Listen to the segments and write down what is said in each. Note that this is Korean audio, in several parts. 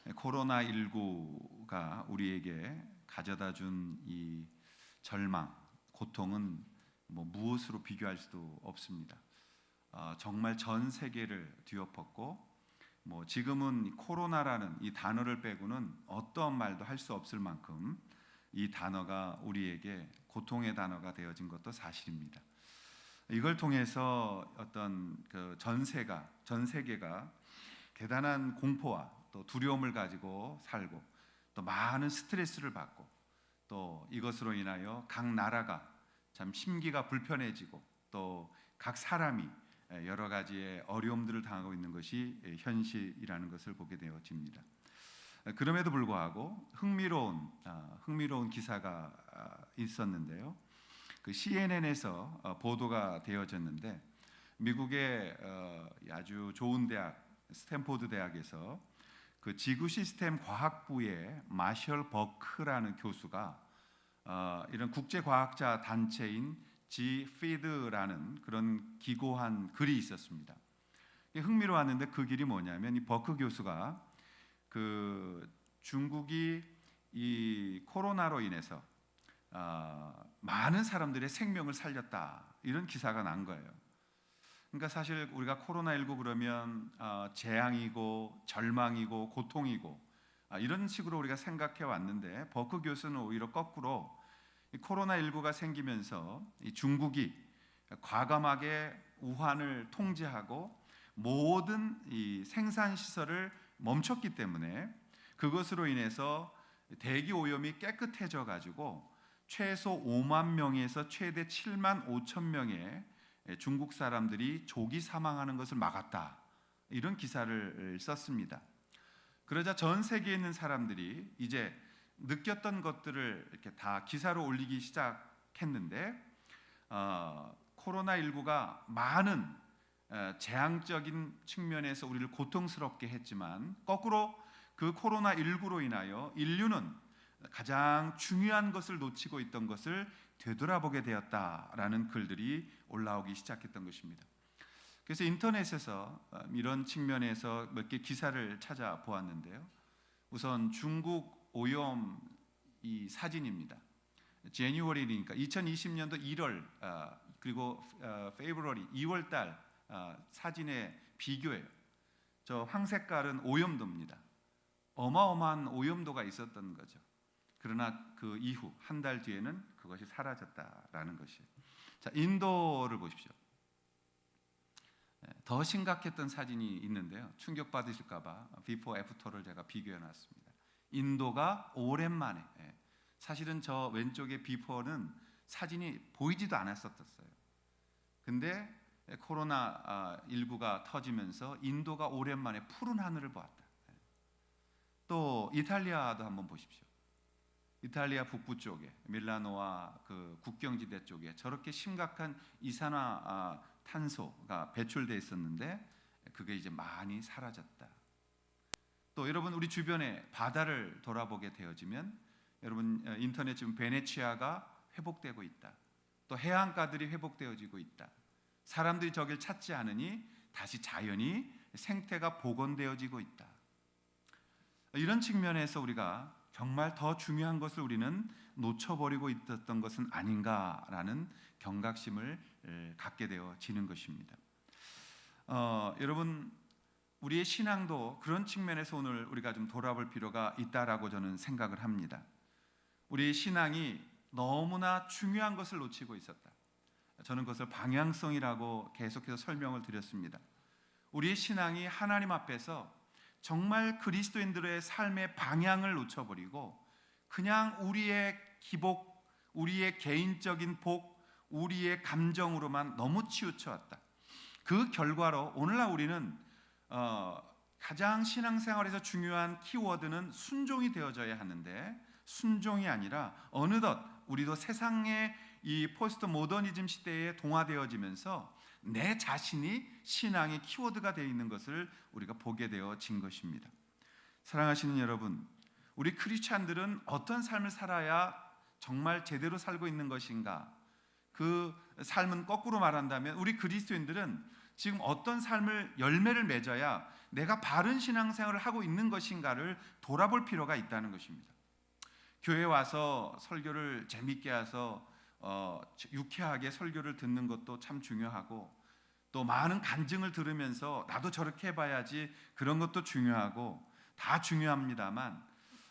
코로나19가 우리에게 가져다 준 이 절망, 고통은 무엇으로 비교할 수도 없습니다. 정말 전 세계를 뒤엎었고, 지금은 코로나라는 이 단어를 빼고는 어떠한 말도 할 수 없을 만큼 이 단어가 우리에게 고통의 단어가 되어진 것도 사실입니다. 이걸 통해서 어떤 전 세계가 대단한 공포와 또 두려움을 가지고 살고, 또 많은 스트레스를 받고, 또 이것으로 인하여 각 나라가 참 심기가 불편해지고, 또 각 사람이 여러 가지의 어려움들을 당하고 있는 것이 현실이라는 것을 보게 되어집니다. 그럼에도 불구하고 흥미로운 기사가 있었는데요. 그 CNN에서 보도가 되어졌는데, 미국의 아주 좋은 대학 스탠포드 대학에서 그 지구 시스템 과학부의 마셜 버크라는 교수가 이런 국제 과학자 단체인 GFED라는 그런 기고한 글이 있었습니다. 흥미로웠는데 그 길이 뭐냐면, 이 버크 교수가 그 중국이 이 코로나로 인해서 많은 사람들의 생명을 살렸다, 이런 기사가 난 거예요. 그러니까 사실 우리가 코로나19 그러면 재앙이고 절망이고 고통이고 이런 식으로 우리가 생각해 왔는데, 버크 교수는 오히려 거꾸로 이 코로나19가 생기면서 이 중국이 과감하게 우한을 통제하고 모든 이 생산 시설을 멈췄기 때문에, 그것으로 인해서 대기 오염이 깨끗해져 가지고 최소 5만 명에서 최대 7만 5천 명의 중국 사람들이 조기 사망하는 것을 막았다, 이런 기사를 썼습니다. 그러자 전 세계에 있는 사람들이 이제 느꼈던 것들을 이렇게 다 기사로 올리기 시작했는데, 코로나19가 많은 재앙적인 측면에서 우리를 고통스럽게 했지만, 거꾸로 그 코로나19로 인하여 인류는 가장 중요한 것을 놓치고 있던 것을 되돌아보게 되었다라는 글들이 올라오기 시작했던 것입니다. 그래서 인터넷에서 이런 측면에서 몇 개 기사를 찾아보았는데요. 우선 중국 오염 이 사진입니다. January니까 2020년도 1월 그리고 February 2월 달 사진의 비교예요. 저 황색깔은 오염도입니다. 어마어마한 오염도가 있었던 거죠. 그러나 그 이후 한 달 뒤에는 그것이 사라졌다라는 것이에요. 자, 인도를 보십시오. 더 심각했던 사진이 있는데요. 충격받으실까봐 비포 애프터를 제가 비교해 놨습니다. 인도가 오랜만에, 사실은 저 왼쪽의 비포는 사진이 보이지도 않았었어요. 근데 코로나19가 터지면서 인도가 오랜만에 푸른 하늘을 보았다. 또 이탈리아도 한번 보십시오. 이탈리아 북부 쪽에 밀라노와 그 국경지대 쪽에 저렇게 심각한 이산화탄소가 배출돼 있었는데, 그게 이제 많이 사라졌다. 또 여러분, 우리 주변에 바다를 돌아보게 되어지면, 여러분 인터넷 지금 베네치아가 회복되고 있다. 또 해안가들이 회복되어지고 있다. 사람들이 저길 찾지 않으니 다시 자연이 생태가 복원되어지고 있다. 이런 측면에서 우리가 정말 더 중요한 것을 우리는 놓쳐버리고 있었던 것은 아닌가라는 경각심을 갖게 되어지는 것입니다. 여러분, 우리의 신앙도 그런 측면에서 오늘 우리가 좀 돌아볼 필요가 있다라고 저는 생각을 합니다. 우리의 신앙이 너무나 중요한 것을 놓치고 있었다. 저는 그것을 방향성이라고 계속해서 설명을 드렸습니다. 우리의 신앙이 하나님 앞에서 정말 그리스도인들의 삶의 방향을 놓쳐버리고, 그냥 우리의 기복, 우리의 개인적인 복, 우리의 감정으로만 너무 치우쳐왔다. 그 결과로 오늘날 우리는 가장 신앙생활에서 중요한 키워드는 순종이 되어져야 하는데, 순종이 아니라 어느덧 우리도 세상의 이 포스트 모더니즘 시대에 동화되어지면서 내 자신이 신앙의 키워드가 되어 있는 것을 우리가 보게 되어진 것입니다. 사랑하시는 여러분, 우리 크리스찬들은 어떤 삶을 살아야 정말 제대로 살고 있는 것인가? 그 삶은 거꾸로 말한다면, 우리 그리스도인들은 지금 어떤 삶을 열매를 맺어야 내가 바른 신앙생활을 하고 있는 것인가를 돌아볼 필요가 있다는 것입니다. 교회에 와서 설교를 재밌게 해서 유쾌하게 설교를 듣는 것도 참 중요하고, 또 많은 간증을 들으면서 나도 저렇게 해봐야지 그런 것도 중요하고 다 중요합니다만,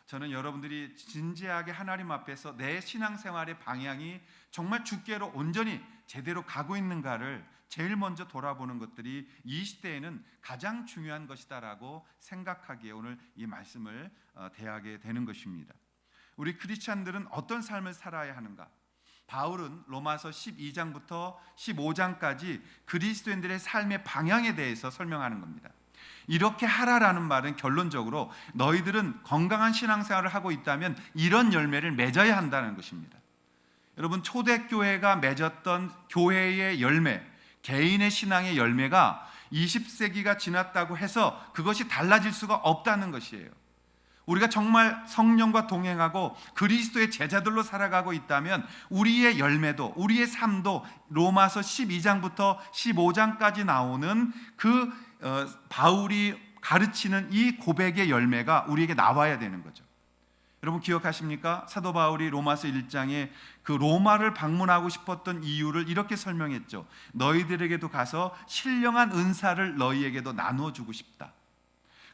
저는 여러분들이 진지하게 하나님 앞에서 내 신앙생활의 방향이 정말 주께로 온전히 제대로 가고 있는가를 제일 먼저 돌아보는 것들이 이 시대에는 가장 중요한 것이다라고 생각하기에 오늘 이 말씀을 대하게 되는 것입니다. 우리 크리스찬들은 어떤 삶을 살아야 하는가? 바울은 로마서 12장부터 15장까지 그리스도인들의 삶의 방향에 대해서 설명하는 겁니다. 이렇게 하라라는 말은 결론적으로 너희들은 건강한 신앙생활을 하고 있다면 이런 열매를 맺어야 한다는 것입니다. 여러분, 초대교회가 맺었던 교회의 열매, 개인의 신앙의 열매가 20세기가 지났다고 해서 그것이 달라질 수가 없다는 것이에요. 우리가 정말 성령과 동행하고 그리스도의 제자들로 살아가고 있다면 우리의 열매도, 우리의 삶도 로마서 12장부터 15장까지 나오는 바울이 가르치는 이 고백의 열매가 우리에게 나와야 되는 거죠. 여러분 기억하십니까? 사도 바울이 로마서 1장에 그 로마를 방문하고 싶었던 이유를 이렇게 설명했죠. 너희들에게도 가서 신령한 은사를 너희에게도 나누어 주고 싶다.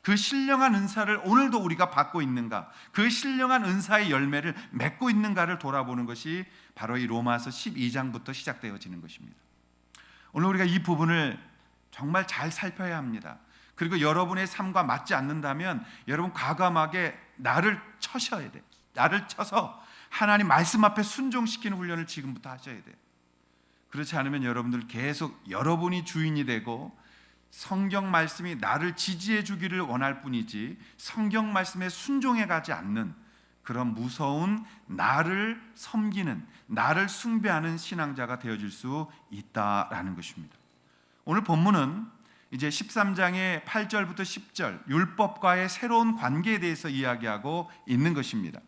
그 신령한 은사를 오늘도 우리가 받고 있는가, 그 신령한 은사의 열매를 맺고 있는가를 돌아보는 것이 바로 이 로마서 12장부터 시작되어지는 것입니다. 오늘 우리가 이 부분을 정말 잘 살펴야 합니다. 그리고 여러분의 삶과 맞지 않는다면 여러분 과감하게 나를 쳐셔야 돼요. 나를 쳐서 하나님 말씀 앞에 순종시키는 훈련을 지금부터 하셔야 돼요. 그렇지 않으면 여러분들 계속 여러분이 주인이 되고 성경 말씀이 나를 지지해 주기를 원할 뿐이지 성경 말씀에 순종해 가지 않는 그런 무서운 나를 섬기는, 나를 숭배하는 신앙자가 되어질 수 있다라는 것입니다. 오늘 본문은 이제 13장의 8절부터 10절 율법과의 새로운 관계에 대해서 이야기하고 있는 것입니다.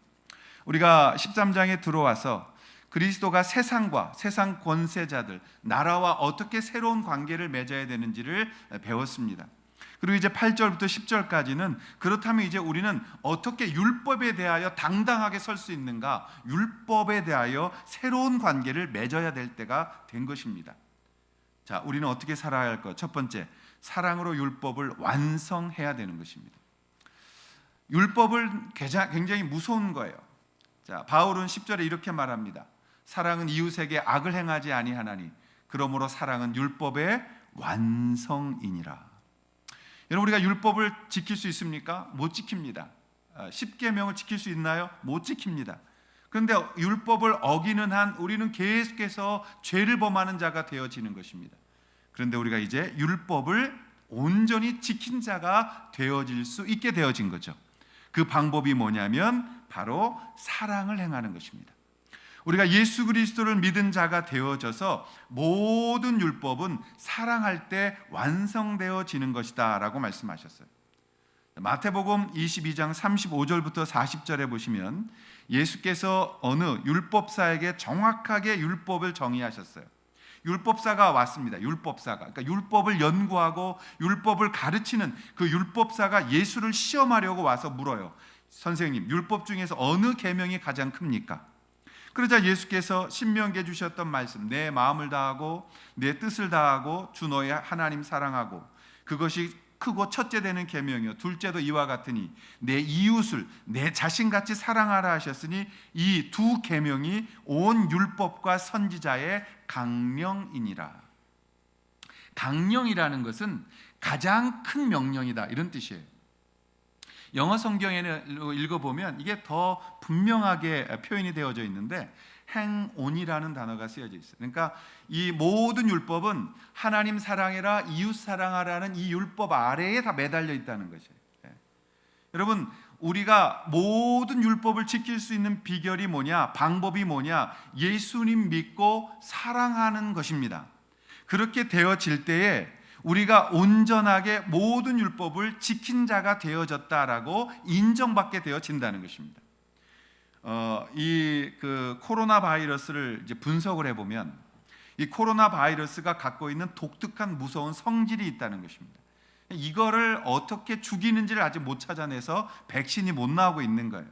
우리가 13장에 들어와서 그리스도가 세상과 세상 권세자들, 나라와 어떻게 새로운 관계를 맺어야 되는지를 배웠습니다. 그리고 이제 8절부터 10절까지는 그렇다면 이제 우리는 어떻게 율법에 대하여 당당하게 설 수 있는가, 율법에 대하여 새로운 관계를 맺어야 될 때가 된 것입니다. 자, 우리는 어떻게 살아야 할까? 첫 번째, 사랑으로 율법을 완성해야 되는 것입니다. 율법은 굉장히 무서운 거예요. 자, 바울은 10절에 이렇게 말합니다. 사랑은 이웃에게 악을 행하지 아니하나니 그러므로 사랑은 율법의 완성이니라. 여러분, 우리가 율법을 지킬 수 있습니까? 못 지킵니다. 10계명을 지킬 수 있나요? 못 지킵니다. 그런데 율법을 어기는 한 우리는 계속해서 죄를 범하는 자가 되어지는 것입니다. 그런데 우리가 이제 율법을 온전히 지킨 자가 되어질 수 있게 되어진 거죠. 그 방법이 뭐냐면 바로 사랑을 행하는 것입니다. 우리가 예수 그리스도를 믿은 자가 되어져서 모든 율법은 사랑할 때 완성되어지는 것이다 라고 말씀하셨어요. 마태복음 22장 35절부터 40절에 보시면 예수께서 어느 율법사에게 정확하게 율법을 정의하셨어요. 율법사가 왔습니다. 율법사가, 그러니까 율법을 연구하고 율법을 가르치는 그 율법사가 예수를 시험하려고 와서 물어요. 선생님, 율법 중에서 어느 계명이 가장 큽니까? 그러자 예수께서 신명기에 주셨던 말씀, 내 마음을 다하고 내 뜻을 다하고 주 너의 하나님 사랑하고, 그것이 크고 첫째 되는 계명이요 둘째도 이와 같으니 내 이웃을 내 자신같이 사랑하라 하셨으니 이 두 계명이 온 율법과 선지자의 강령이니라. 강령이라는 것은 가장 큰 명령이다, 이런 뜻이에요. 영어 성경에는 읽어보면 이게 더 분명하게 표현이 되어져 있는데 hang on이라는 단어가 쓰여져 있어요. 그러니까 이 모든 율법은 하나님 사랑해라, 이웃 사랑하라는 이 율법 아래에 다 매달려 있다는 것이에요. 여러분, 우리가 모든 율법을 지킬 수 있는 비결이 뭐냐, 방법이 뭐냐, 예수님 믿고 사랑하는 것입니다. 그렇게 되어질 때에 우리가 온전하게 모든 율법을 지킨 자가 되어졌다라고 인정받게 되어진다는 것입니다. 이 코로나 바이러스를 이제 분석을 해보면 이 코로나 바이러스가 갖고 있는 독특한 무서운 성질이 있다는 것입니다. 이거를 어떻게 죽이는지를 아직 못 찾아내서 백신이 못 나오고 있는 거예요.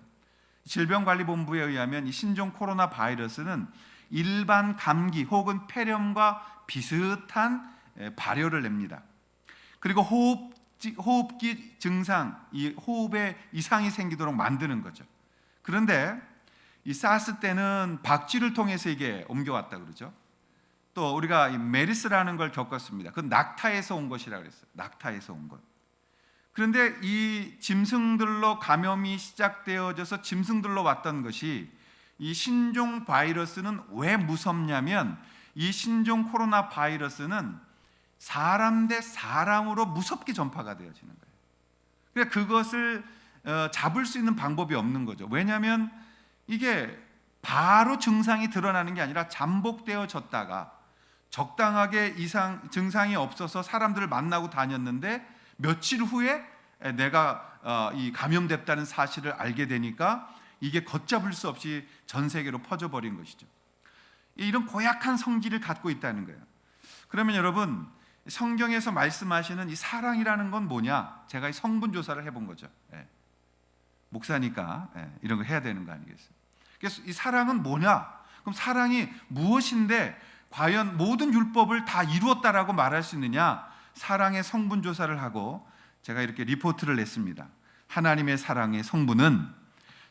질병관리본부에 의하면 이 신종 코로나 바이러스는 일반 감기 혹은 폐렴과 비슷한 발효를 냅니다. 그리고 호흡기 증상, 이 호흡에 이상이 생기도록 만드는 거죠. 그런데 이 사스 때는 박쥐를 통해서 이게 옮겨왔다 그러죠. 또 우리가 이 메르스라는 걸 겪었습니다. 그건 낙타에서 온 것이라고 그랬어요. 낙타에서 온 것. 그런데 이 짐승들로 감염이 시작되어져서 짐승들로 왔던 것이 이 신종 바이러스는 왜 무섭냐면 이 신종 코로나 바이러스는 사람 대 사람으로 무섭게 전파가 되어지는 거예요. 그러니까 그것을 잡을 수 있는 방법이 없는 거죠. 왜냐하면 이게 바로 증상이 드러나는 게 아니라 잠복되어졌다가 적당하게 증상이 없어서 사람들을 만나고 다녔는데 며칠 후에 내가 이 감염됐다는 사실을 알게 되니까 이게 걷잡을 수 없이 전 세계로 퍼져버린 것이죠. 이런 고약한 성질을 갖고 있다는 거예요. 그러면 여러분, 성경에서 말씀하시는 이 사랑이라는 건 뭐냐? 제가 이 성분 조사를 해본 거죠. 목사니까 이런 거 해야 되는 거 아니겠어요? 그래서 이 사랑은 뭐냐? 그럼 사랑이 무엇인데 과연 모든 율법을 다 이루었다라고 말할 수 있느냐? 사랑의 성분 조사를 하고 제가 이렇게 리포트를 냈습니다. 하나님의 사랑의 성분은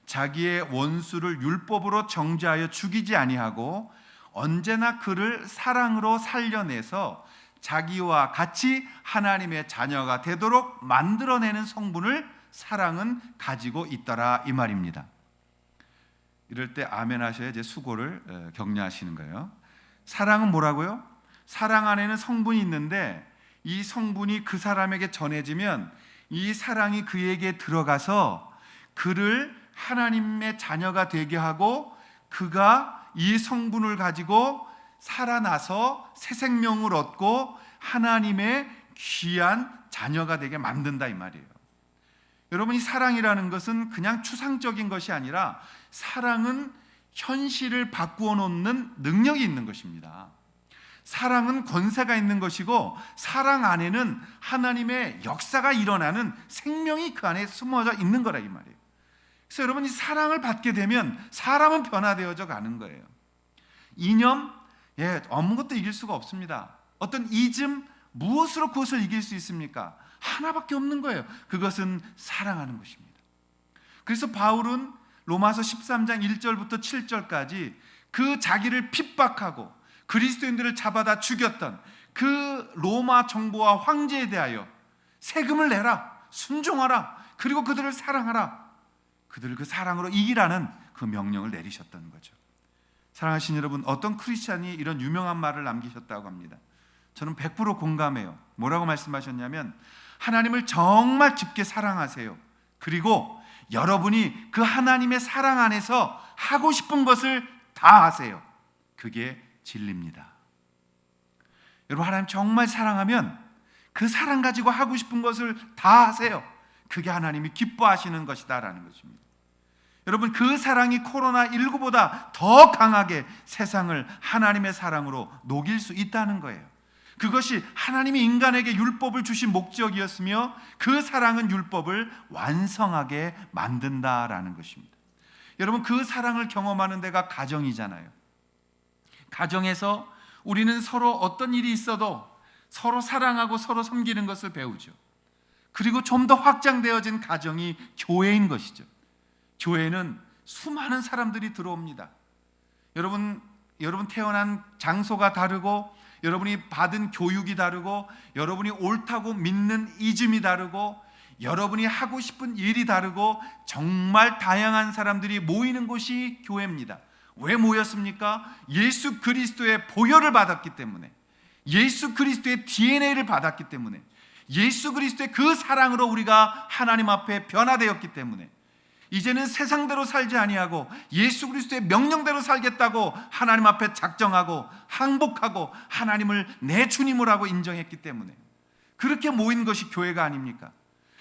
자기의 원수를 율법으로 정죄하여 죽이지 아니하고 언제나 그를 사랑으로 살려내서 자기와 같이 하나님의 자녀가 되도록 만들어내는 성분을 사랑은 가지고 있더라, 이 말입니다. 이럴 때 아멘 하셔야 이제 수고를 격려하시는 거예요. 사랑은 뭐라고요? 사랑 안에는 성분이 있는데 이 성분이 그 사람에게 전해지면 이 사랑이 그에게 들어가서 그를 하나님의 자녀가 되게 하고 그가 이 성분을 가지고 살아나서 새 생명을 얻고 하나님의 귀한 자녀가 되게 만든다, 이 말이에요. 여러분, 이 사랑이라는 것은 그냥 추상적인 것이 아니라 사랑은 현실을 바꾸어 놓는 능력이 있는 것입니다. 사랑은 권세가 있는 것이고 사랑 안에는 하나님의 역사가 일어나는 생명이 그 안에 숨어져 있는 거라, 이 말이에요. 그래서 여러분, 이 사랑을 받게 되면 사람은 변화되어져 가는 거예요. 이념, 아무것도 이길 수가 없습니다. 어떤 이즘, 무엇으로 그것을 이길 수 있습니까? 하나밖에 없는 거예요. 그것은 사랑하는 것입니다. 그래서 바울은 로마서 13장 1절부터 7절까지 그 자기를 핍박하고 그리스도인들을 잡아다 죽였던 그 로마 정부와 황제에 대하여 세금을 내라, 순종하라, 그리고 그들을 사랑하라, 그들을 그 사랑으로 이기라는 그 명령을 내리셨던 거죠. 사랑하신 여러분, 어떤 크리스찬이 이런 유명한 말을 남기셨다고 합니다. 저는 100% 공감해요. 뭐라고 말씀하셨냐면 하나님을 정말 깊게 사랑하세요. 그리고 여러분이 그 하나님의 사랑 안에서 하고 싶은 것을 다 하세요. 그게 진리입니다. 여러분, 하나님 정말 사랑하면 그 사랑 가지고 하고 싶은 것을 다 하세요. 그게 하나님이 기뻐하시는 것이다라는 것입니다. 여러분, 그 사랑이 코로나19보다 더 강하게 세상을 하나님의 사랑으로 녹일 수 있다는 거예요. 그것이 하나님이 인간에게 율법을 주신 목적이었으며 그 사랑은 율법을 완성하게 만든다라는 것입니다. 여러분, 그 사랑을 경험하는 데가 가정이잖아요. 가정에서 우리는 서로 어떤 일이 있어도 서로 사랑하고 서로 섬기는 것을 배우죠. 그리고 좀 더 확장되어진 가정이 교회인 것이죠. 교회는 수많은 사람들이 들어옵니다. 여러분 태어난 장소가 다르고 여러분이 받은 교육이 다르고 여러분이 옳다고 믿는 이즘이 다르고 여러분이 하고 싶은 일이 다르고 정말 다양한 사람들이 모이는 곳이 교회입니다. 왜 모였습니까? 예수 그리스도의 보혈을 받았기 때문에, 예수 그리스도의 DNA를 받았기 때문에, 예수 그리스도의 그 사랑으로 우리가 하나님 앞에 변화되었기 때문에 이제는 세상대로 살지 아니하고 예수 그리스도의 명령대로 살겠다고 하나님 앞에 작정하고 항복하고 하나님을 내 주님으로 하고 인정했기 때문에 그렇게 모인 것이 교회가 아닙니까?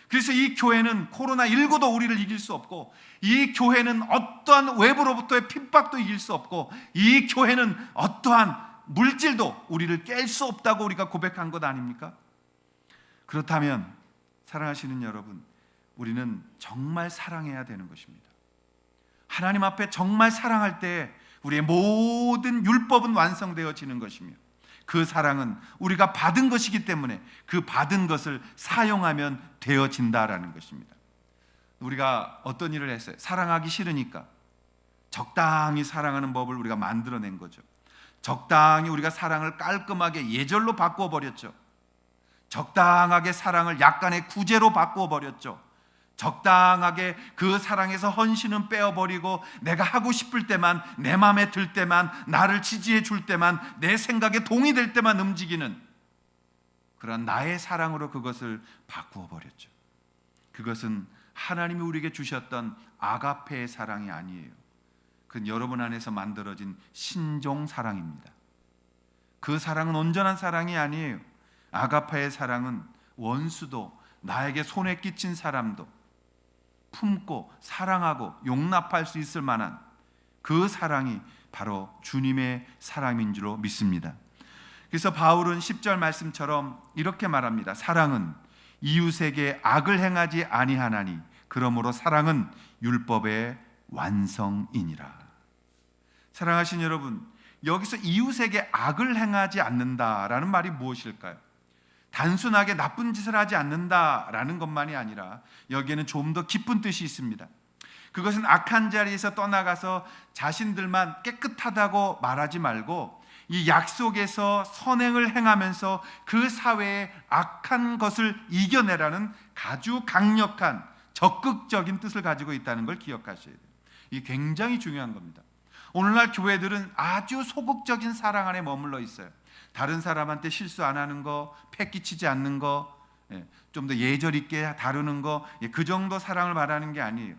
그래서 이 교회는 코로나19도 우리를 이길 수 없고 이 교회는 어떠한 외부로부터의 핍박도 이길 수 없고 이 교회는 어떠한 물질도 우리를 깰 수 없다고 우리가 고백한 것 아닙니까? 그렇다면 사랑하시는 여러분, 우리는 정말 사랑해야 되는 것입니다. 하나님 앞에 정말 사랑할 때 우리의 모든 율법은 완성되어지는 것이며, 그 사랑은 우리가 받은 것이기 때문에 그 받은 것을 사용하면 되어진다라는 것입니다. 우리가 어떤 일을 했어요? 사랑하기 싫으니까 적당히 사랑하는 법을 우리가 만들어낸 거죠. 적당히 우리가 사랑을 깔끔하게 예절로 바꾸어 버렸죠. 적당하게 사랑을 약간의 구제로 바꾸어 버렸죠. 적당하게 그 사랑에서 헌신은 빼어버리고 내가 하고 싶을 때만, 내 마음에 들 때만, 나를 지지해 줄 때만, 내 생각에 동의될 때만 움직이는 그런 나의 사랑으로 그것을 바꾸어 버렸죠. 그것은 하나님이 우리에게 주셨던 아가페의 사랑이 아니에요. 그건 여러분 안에서 만들어진 신종 사랑입니다. 그 사랑은 온전한 사랑이 아니에요. 아가페의 사랑은 원수도, 나에게 손에 끼친 사람도 품고 사랑하고 용납할 수 있을 만한 그 사랑이 바로 주님의 사랑인 줄로 믿습니다. 그래서 바울은 10절 말씀처럼 이렇게 말합니다. 사랑은 이웃에게 악을 행하지 아니하나니 그러므로 사랑은 율법의 완성이니라. 사랑하신 여러분, 여기서 이웃에게 악을 행하지 않는다라는 말이 무엇일까요? 단순하게 나쁜 짓을 하지 않는다라는 것만이 아니라 여기에는 좀 더 깊은 뜻이 있습니다. 그것은 악한 자리에서 떠나가서 자신들만 깨끗하다고 말하지 말고 이 약속에서 선행을 행하면서 그 사회의 악한 것을 이겨내라는 아주 강력한 적극적인 뜻을 가지고 있다는 걸 기억하셔야 돼요. 이게 굉장히 중요한 겁니다. 오늘날 교회들은 아주 소극적인 사랑 안에 머물러 있어요. 다른 사람한테 실수 안 하는 거, 패 끼치지 않는 거, 좀 더 예절 있게 다루는 거, 그 정도 사랑을 말하는 게 아니에요.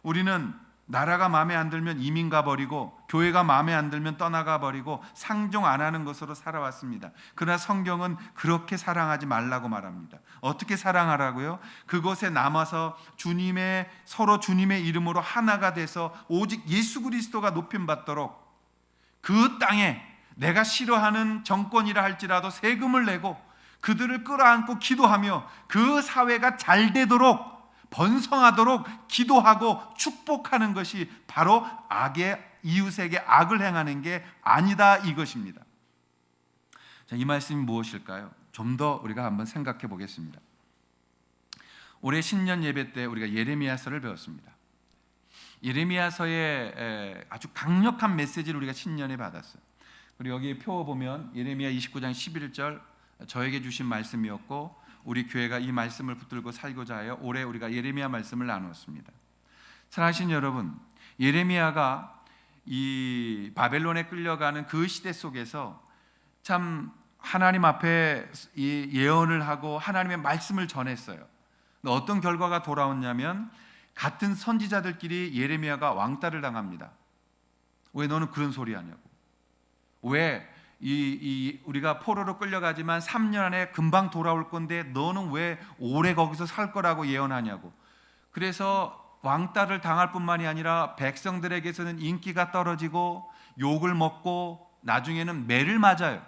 우리는 나라가 마음에 안 들면 이민 가버리고 교회가 마음에 안 들면 떠나가 버리고 상종 안 하는 것으로 살아왔습니다. 그러나 성경은 그렇게 사랑하지 말라고 말합니다. 어떻게 사랑하라고요? 그곳에 남아서 서로 주님의 이름으로 하나가 돼서 오직 예수 그리스도가 높임받도록 그 땅에 내가 싫어하는 정권이라 할지라도 세금을 내고 그들을 끌어안고 기도하며 그 사회가 잘 되도록 번성하도록 기도하고 축복하는 것이 바로 이웃에게 악을 행하는 게 아니다 이것입니다. 자, 이 말씀이 무엇일까요? 좀 더 우리가 한번 생각해 보겠습니다. 올해 신년 예배 때 우리가 예레미야서를 배웠습니다. 예레미야서의 아주 강력한 메시지를 우리가 신년에 받았어요. 그리고 여기 표 보면 예레미야 29장 11절 저에게 주신 말씀이었고 우리 교회가 이 말씀을 붙들고 살고자 하여 올해 우리가 예레미야 말씀을 나누었습니다. 사랑하신 여러분, 예레미야가 이 바벨론에 끌려가는 그 시대 속에서 참 하나님 앞에 이 예언을 하고 하나님의 말씀을 전했어요. 어떤 결과가 돌아왔냐면 같은 선지자들끼리 예레미야가 왕따를 당합니다. 왜 너는 그런 소리 하냐고. 왜 우리가 포로로 끌려가지만 3년 안에 금방 돌아올 건데 너는 왜 오래 거기서 살 거라고 예언하냐고. 그래서 왕따를 당할 뿐만이 아니라 백성들에게서는 인기가 떨어지고 욕을 먹고 나중에는 매를 맞아요.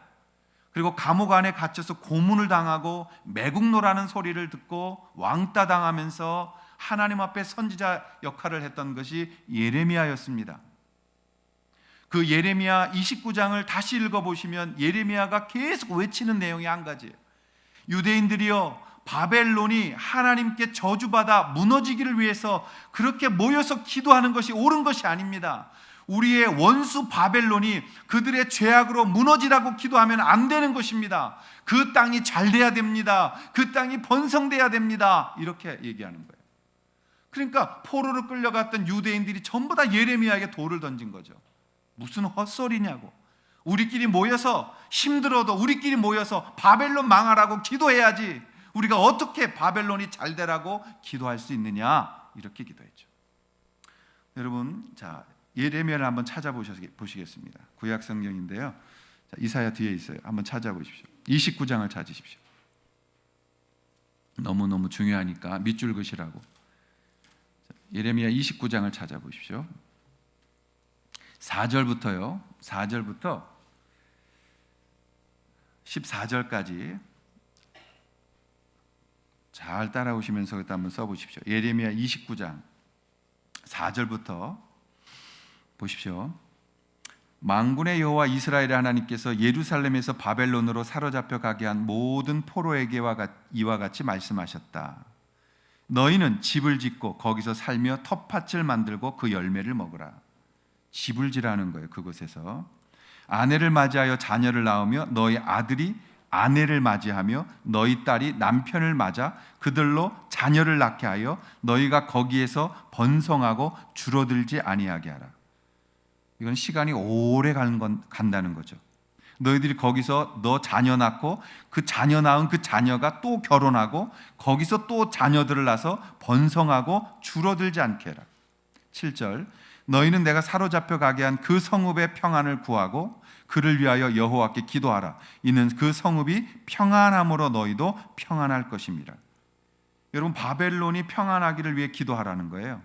그리고 감옥 안에 갇혀서 고문을 당하고 매국노라는 소리를 듣고 왕따 당하면서 하나님 앞에 선지자 역할을 했던 것이 예레미야였습니다. 그 예레미야 29장을 다시 읽어보시면 예레미야가 계속 외치는 내용이 한 가지예요. 유대인들이여, 바벨론이 하나님께 저주받아 무너지기를 위해서 그렇게 모여서 기도하는 것이 옳은 것이 아닙니다. 우리의 원수 바벨론이 그들의 죄악으로 무너지라고 기도하면 안 되는 것입니다. 그 땅이 잘 돼야 됩니다. 그 땅이 번성돼야 됩니다. 이렇게 얘기하는 거예요. 그러니까 포로로 끌려갔던 유대인들이 전부 다 예레미야에게 돌을 던진 거죠. 무슨 헛소리냐고. 우리끼리 모여서 힘들어도 우리끼리 모여서 바벨론 망하라고 기도해야지 우리가 어떻게 바벨론이 잘 되라고 기도할 수 있느냐, 이렇게 기도했죠. 여러분, 자, 예레미야를 한번 찾아보시겠습니다. 구약 성경인데요. 자, 이사야 뒤에 있어요. 한번 찾아보십시오. 29장을 찾으십시오. 너무너무 중요하니까 밑줄 그시라고. 예레미야 29장을 찾아보십시오. 4절부터 14절까지 잘 따라오시면서 그때 한번 써보십시오. 예레미야 29장 4절부터 보십시오. 만군의 여호와 이스라엘의 하나님께서 예루살렘에서 바벨론으로 사로잡혀 가게 한 모든 포로에게와 이와 같이 말씀하셨다. 너희는 집을 짓고 거기서 살며 텃밭을 만들고 그 열매를 먹으라. 집을 지라는 거예요. 그곳에서 아내를 맞이하여 자녀를 낳으며 너희 아들이 아내를 맞이하며 너희 딸이 남편을 맞아 그들로 자녀를 낳게 하여 너희가 거기에서 번성하고 줄어들지 아니하게 하라. 이건 시간이 오래 간다는 거죠. 너희들이 거기서 너 자녀 낳고 그 자녀 낳은 그 자녀가 또 결혼하고 거기서 또 자녀들을 낳아서 번성하고 줄어들지 않게 해라. 7절 너희는 내가 사로잡혀 가게 한 그 성읍의 평안을 구하고 그를 위하여 여호와께 기도하라. 이는 그 성읍이 평안함으로 너희도 평안할 것입니다. 여러분, 바벨론이 평안하기를 위해 기도하라는 거예요.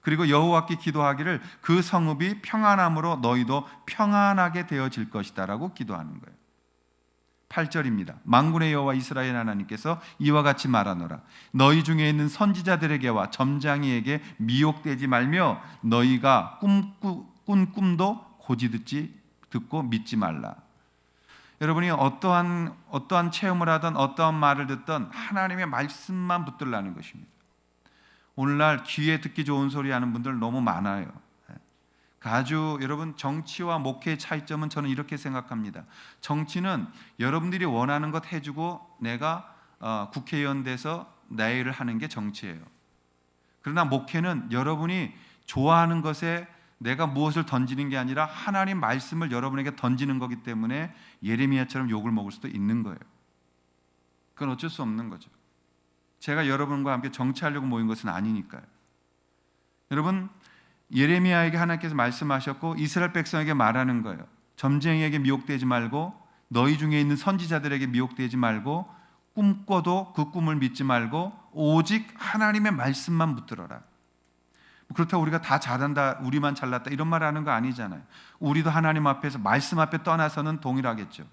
그리고 여호와께 기도하기를 그 성읍이 평안함으로 너희도 평안하게 되어질 것이다 라고 기도하는 거예요. 8절입니다. 만군의 여호와 이스라엘 하나님께서 이와 같이 말하노라. 너희 중에 있는 선지자들에게와 점장이에게 미혹되지 말며 너희가 꾼 꿈도 고지 듣고 믿지 말라. 여러분이 어떠한 체험을 하든 어떠한 말을 듣든 하나님의 말씀만 붙들라는 것입니다. 오늘날 귀에 듣기 좋은 소리 하는 분들 너무 많아요. 아주 여러분, 정치와 목회의 차이점은 저는 이렇게 생각합니다. 정치는 여러분들이 원하는 것 해주고 내가 국회의원 돼서 내 일을 하는 게 정치예요. 그러나 목회는 여러분이 좋아하는 것에 내가 무엇을 던지는 게 아니라 하나님 말씀을 여러분에게 던지는 거기 때문에 예레미야처럼 욕을 먹을 수도 있는 거예요. 그건 어쩔 수 없는 거죠. 제가 여러분과 함께 정치하려고 모인 것은 아니니까요. 여러분, 예레미야에게 하나님께서 말씀하셨고 이스라엘 백성에게 말하는 거예요. 점쟁이에게 미혹되지 말고 너희 중에 있는 선지자들에게 미혹되지 말고 꿈꿔도 그 꿈을 믿지 말고 오직 하나님의 말씀만 붙들어라. 그렇다고 우리가 다 잘한다, 우리만 잘났다 이런 말 하는 거 아니잖아요. 우리도 하나님 앞에서 말씀 앞에 떠나서는 동일하겠죠.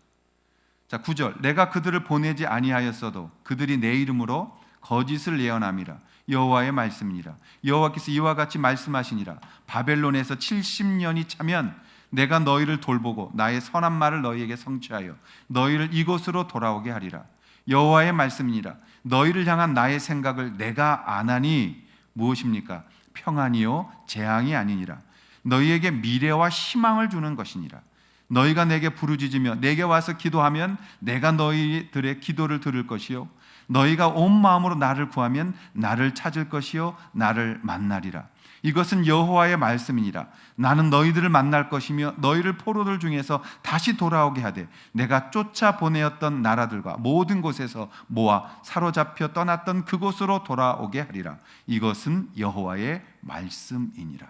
자, 9절 내가 그들을 보내지 아니하였어도 그들이 내 이름으로 거짓을 예언함이라. 여호와의 말씀이니라. 여호와께서 이와 같이 말씀하시니라. 바벨론에서 70년이 차면 내가 너희를 돌보고 나의 선한 말을 너희에게 성취하여 너희를 이곳으로 돌아오게 하리라. 여호와의 말씀이니라. 너희를 향한 나의 생각을 내가 아나니 무엇입니까? 평안이요 재앙이 아니니라. 너희에게 미래와 희망을 주는 것이니라. 너희가 내게 부르짖으며 내게 와서 기도하면 내가 너희들의 기도를 들을 것이요 너희가 온 마음으로 나를 구하면 나를 찾을 것이요 나를 만나리라. 이것은 여호와의 말씀이니라. 나는 너희들을 만날 것이며 너희를 포로들 중에서 다시 돌아오게 하되 내가 쫓아 보내었던 나라들과 모든 곳에서 모아 사로잡혀 떠났던 그곳으로 돌아오게 하리라. 이것은 여호와의 말씀이니라.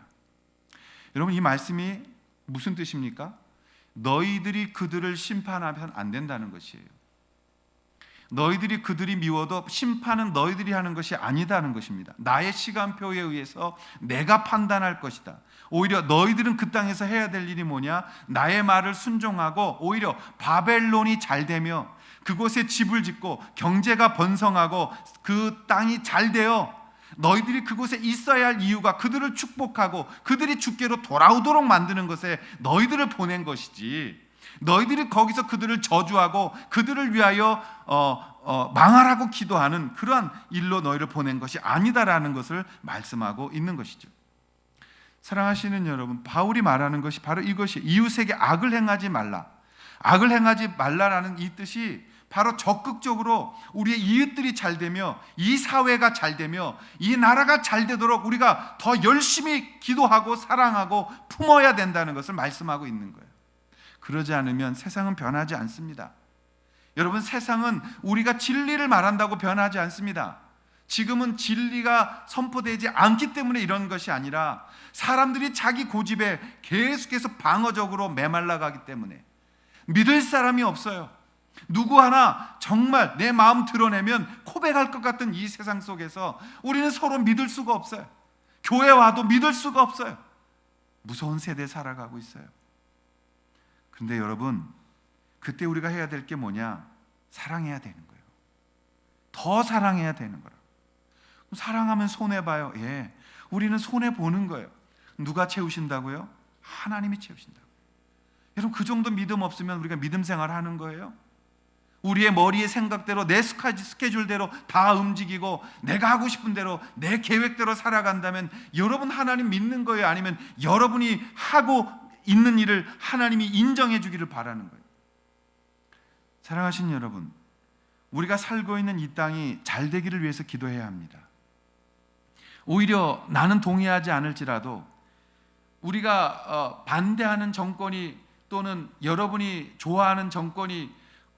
여러분, 이 말씀이 무슨 뜻입니까? 너희들이 그들을 심판하면 안 된다는 것이에요. 너희들이 그들이 미워도 심판은 너희들이 하는 것이 아니다는 것입니다. 나의 시간표에 의해서 내가 판단할 것이다. 오히려 너희들은 그 땅에서 해야 될 일이 뭐냐? 나의 말을 순종하고 오히려 바벨론이 잘 되며 그곳에 집을 짓고 경제가 번성하고 그 땅이 잘 되어 너희들이 그곳에 있어야 할 이유가 그들을 축복하고 그들이 주께로 돌아오도록 만드는 것에 너희들을 보낸 것이지, 너희들이 거기서 그들을 저주하고 그들을 위하여 망하라고 기도하는 그러한 일로 너희를 보낸 것이 아니다라는 것을 말씀하고 있는 것이죠. 사랑하시는 여러분, 바울이 말하는 것이 바로 이것이 이웃에게 악을 행하지 말라. 악을 행하지 말라라는 이 뜻이 바로 적극적으로 우리의 이웃들이 잘 되며 이 사회가 잘 되며 이 나라가 잘 되도록 우리가 더 열심히 기도하고 사랑하고 품어야 된다는 것을 말씀하고 있는 거예요. 그러지 않으면 세상은 변하지 않습니다. 여러분, 세상은 우리가 진리를 말한다고 변하지 않습니다. 지금은 진리가 선포되지 않기 때문에 이런 것이 아니라 사람들이 자기 고집에 계속해서 방어적으로 메말라가기 때문에 믿을 사람이 없어요. 누구 하나 정말 내 마음 드러내면 고백할 것 같은 이 세상 속에서 우리는 서로 믿을 수가 없어요. 교회 와도 믿을 수가 없어요. 무서운 세대에 살아가고 있어요. 그런데 여러분, 그때 우리가 해야 될 게 뭐냐? 사랑해야 되는 거예요. 더 사랑해야 되는 거라. 사랑하면 손해봐요. 예, 우리는 손해보는 거예요. 누가 채우신다고요? 하나님이 채우신다고요. 여러분, 그 정도 믿음 없으면 우리가 믿음 생활하는 거예요? 우리의 머리의 생각대로, 내 스케줄대로 다 움직이고 내가 하고 싶은 대로, 내 계획대로 살아간다면 여러분 하나님 믿는 거예요? 아니면 여러분이 하고 있는 일을 하나님이 인정해 주기를 바라는 거예요? 사랑하신 여러분, 우리가 살고 있는 이 땅이 잘 되기를 위해서 기도해야 합니다. 오히려 나는 동의하지 않을지라도 우리가 반대하는 정권이, 또는 여러분이 좋아하는 정권이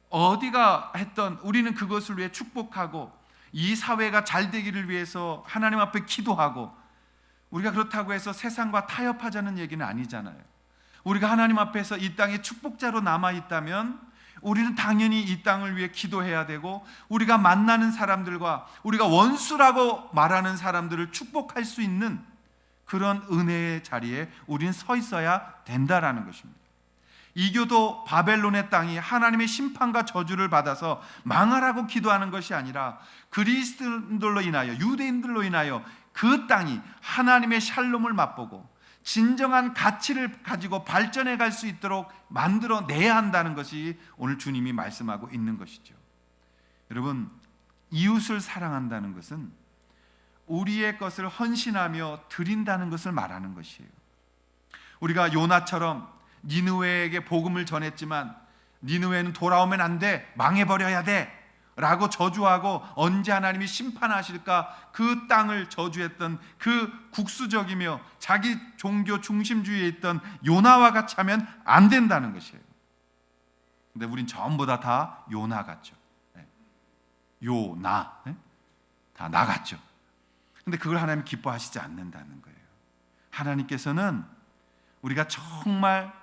어디가 했던, 우리는 그것을 위해 축복하고 이 사회가 잘 되기를 위해서 하나님 앞에 기도하고, 우리가 그렇다고 해서 세상과 타협하자는 얘기는 아니잖아요. 우리가 하나님 앞에서 이 땅의 축복자로 남아있다면 우리는 당연히 이 땅을 위해 기도해야 되고, 우리가 만나는 사람들과 우리가 원수라고 말하는 사람들을 축복할 수 있는 그런 은혜의 자리에 우리는 서 있어야 된다라는 것입니다. 이교도 바벨론의 땅이 하나님의 심판과 저주를 받아서 망하라고 기도하는 것이 아니라 그리스도인들로 인하여, 유대인들로 인하여 그 땅이 하나님의 샬롬을 맛보고 진정한 가치를 가지고 발전해 갈 수 있도록 만들어내야 한다는 것이 오늘 주님이 말씀하고 있는 것이죠. 여러분, 이웃을 사랑한다는 것은 우리의 것을 헌신하며 드린다는 것을 말하는 것이에요. 우리가 요나처럼 니느웨에게 복음을 전했지만 니느웨는 돌아오면 안 돼, 망해버려야 돼 라고 저주하고 언제 하나님이 심판하실까 그 땅을 저주했던 그 국수적이며 자기 종교 중심주의에 있던 요나와 같이 하면 안 된다는 것이에요. 근데 우린 전부 다 요나 같죠. 요나, 다 나갔죠. 근데 그걸 하나님 기뻐하시지 않는다는 거예요. 하나님께서는 우리가 정말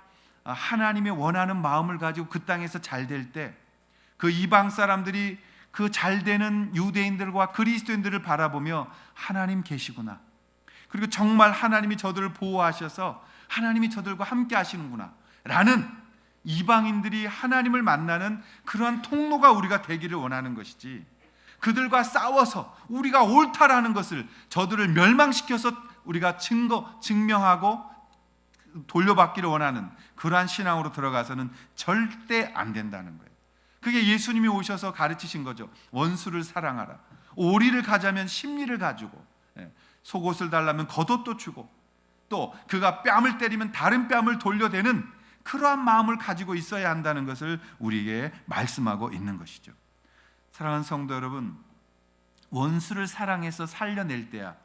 하나님의 원하는 마음을 가지고 그 땅에서 잘 될 때, 그 이방 사람들이 그 잘되는 유대인들과 그리스도인들을 바라보며 하나님 계시구나, 그리고 정말 하나님이 저들을 보호하셔서 하나님이 저들과 함께 하시는구나 라는, 이방인들이 하나님을 만나는 그러한 통로가 우리가 되기를 원하는 것이지, 그들과 싸워서 우리가 옳다라는 것을, 저들을 멸망시켜서 우리가 증명하고 돌려받기를 원하는 그러한 신앙으로 들어가서는 절대 안 된다는 거예요. 그게 예수님이 오셔서 가르치신 거죠. 원수를 사랑하라. 오리를 가자면 심리를 가지고, 속옷을 달라면 겉옷도 주고, 또 그가 뺨을 때리면 다른 뺨을 돌려대는 그러한 마음을 가지고 있어야 한다는 것을 우리에게 말씀하고 있는 것이죠. 사랑하는 성도 여러분, 원수를 사랑해서 살려낼 때야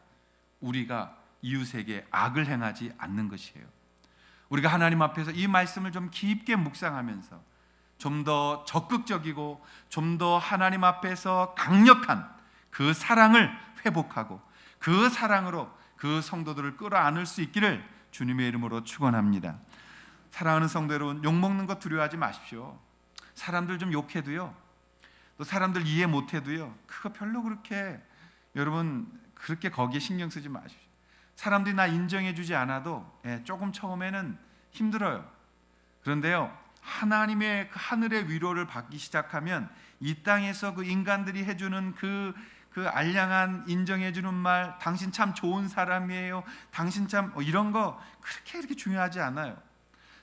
우리가 이웃에게 악을 행하지 않는 것이에요. 우리가 하나님 앞에서 이 말씀을 좀 깊게 묵상하면서 좀 더 적극적이고 좀 더 하나님 앞에서 강력한 그 사랑을 회복하고 그 사랑으로 그 성도들을 끌어안을 수 있기를 주님의 이름으로 축원합니다. 사랑하는 성도 여러분, 욕먹는 거 두려워하지 마십시오. 사람들 좀 욕해도요, 또 사람들 이해 못해도요, 그거 별로 그렇게, 여러분 그렇게 거기에 신경 쓰지 마십시오. 사람들이 나 인정해 주지 않아도 조금 처음에는 힘들어요. 그런데요, 하나님의 그 하늘의 위로를 받기 시작하면 이 땅에서 그 인간들이 해주는 그 알량한 인정해 주는 말, 당신 참 좋은 사람이에요, 당신 참 이런 거 그렇게 중요하지 않아요.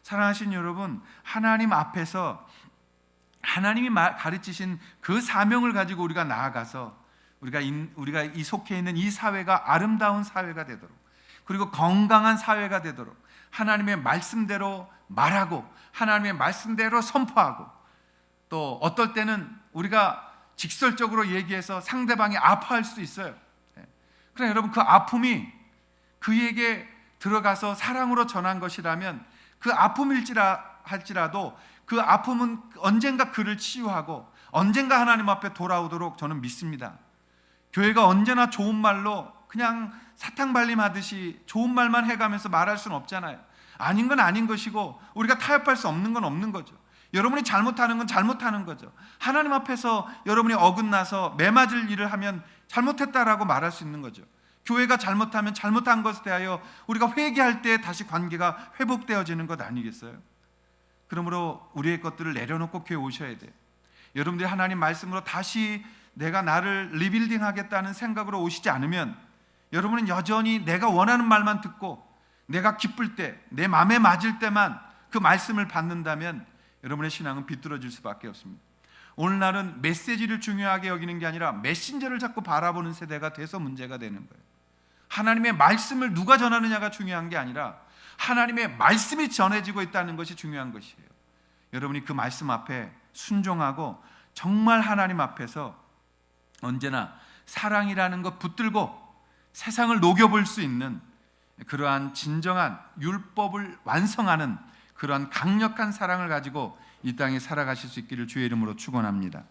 사랑하신 여러분, 하나님 앞에서 하나님이 가르치신 그 사명을 가지고 우리가 나아가서 우리가 이 속해 있는 이 사회가 아름다운 사회가 되도록, 그리고 건강한 사회가 되도록 하나님의 말씀대로 말하고 하나님의 말씀대로 선포하고, 또 어떨 때는 우리가 직설적으로 얘기해서 상대방이 아파할 수도 있어요. 그러나 여러분, 그 아픔이 그에게 들어가서 사랑으로 전한 것이라면 그 아픔일지라도 그 아픔은 언젠가 그를 치유하고 언젠가 하나님 앞에 돌아오도록 저는 믿습니다. 교회가 언제나 좋은 말로 그냥 사탕발림하듯이 좋은 말만 해가면서 말할 수는 없잖아요. 아닌 건 아닌 것이고 우리가 타협할 수 없는 건 없는 거죠. 여러분이 잘못하는 건 잘못하는 거죠. 하나님 앞에서 여러분이 어긋나서 매맞을 일을 하면 잘못했다라고 말할 수 있는 거죠. 교회가 잘못하면 잘못한 것에 대하여 우리가 회개할 때 다시 관계가 회복되어지는 것 아니겠어요? 그러므로 우리의 것들을 내려놓고 교회 오셔야 돼요. 여러분들이 하나님 말씀으로 다시 내가 나를 리빌딩 하겠다는 생각으로 오시지 않으면 여러분은 여전히 내가 원하는 말만 듣고 내가 기쁠 때, 내 마음에 맞을 때만 그 말씀을 받는다면 여러분의 신앙은 비뚤어질 수밖에 없습니다. 오늘날은 메시지를 중요하게 여기는 게 아니라 메신저를 자꾸 바라보는 세대가 돼서 문제가 되는 거예요. 하나님의 말씀을 누가 전하느냐가 중요한 게 아니라 하나님의 말씀이 전해지고 있다는 것이 중요한 것이에요. 여러분이 그 말씀 앞에 순종하고 정말 하나님 앞에서 언제나 사랑이라는 것 붙들고 세상을 녹여볼 수 있는 그러한 진정한 율법을 완성하는 그러한 강력한 사랑을 가지고 이 땅에 살아가실 수 있기를 주의 이름으로 축원합니다.